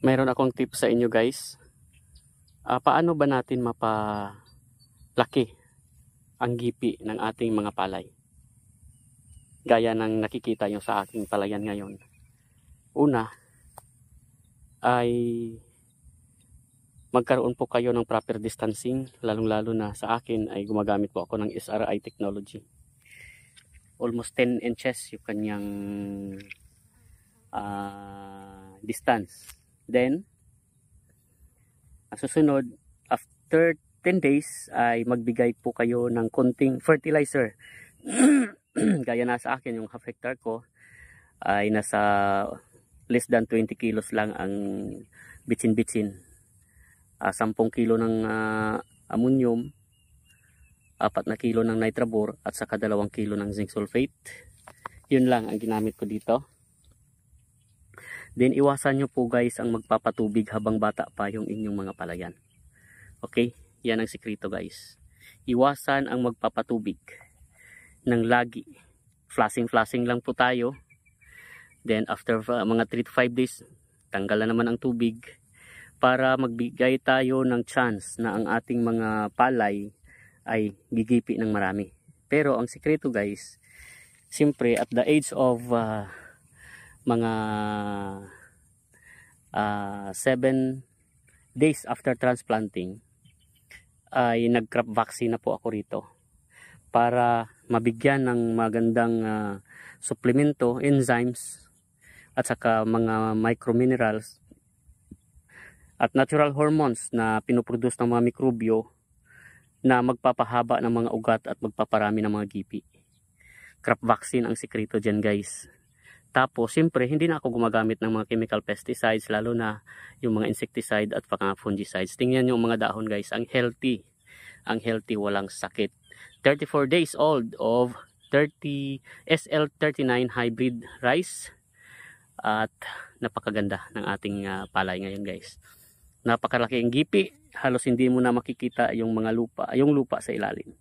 Mayroon akong tip sa inyo guys. Paano ba natin mapalaki ang gipi ng ating mga palay? Gaya ng nakikita nyo sa aking palayan ngayon. Una ay magkaroon po kayo ng proper distancing, lalong-lalo na sa akin ay gumagamit po ako ng SRI technology. Almost 10 inches yung kanyang distance. Then, susunod, after 10 days ay magbigay po kayo ng konting fertilizer. Gaya na sa akin, yung half hectare ko ay nasa less than 20 kilos lang ang bitsin-bitsin. 10 kilo ng ammonium, 4 na kilo ng nitrabor, at saka 2 kilo ng zinc sulfate. Yun lang ang ginamit ko dito. Then iwasan nyo po guys ang magpapatubig habang bata pa yung inyong mga palayan. Okay? Yan ang sikreto guys. Iwasan ang magpapatubig ng lagi. Flashing lang po tayo. Then after mga 3 to 5 days, tanggal na naman ang tubig para magbigay tayo ng chance na ang ating mga palay ay gigipi ng marami. Pero ang sikreto guys, siyempre at the age of mga 7 days after transplanting ay nag-crop vaccine na po ako rito para mabigyan ng magandang suplemento, enzymes at saka mga microminerals at natural hormones na pinoproduce ng mga mikrobyo na magpapahaba ng mga ugat at magpaparami ng mga gipi. Crop vaccine ang sikreto dyan guys. Tapos siyempre hindi na ako gumagamit ng mga chemical pesticides, lalo na yung mga insecticide at fungicides. Tingnan nyo ang mga dahon guys, ang healthy, walang sakit. 34 days old of SL39 hybrid rice, at napakaganda ng ating palay ngayon guys. Napakalaki ang gipi, halos hindi mo na makikita yung mga lupa sa ilalim.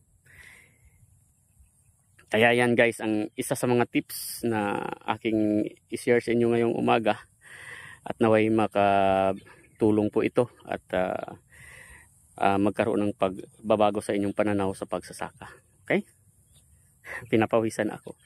Kaya yan guys ang isa sa mga tips na aking i-share sa inyo ngayong umaga, at naway makatulong po ito at magkaroon ng pagbabago sa inyong pananaw sa pagsasaka. Okay? Pinapawisan ako.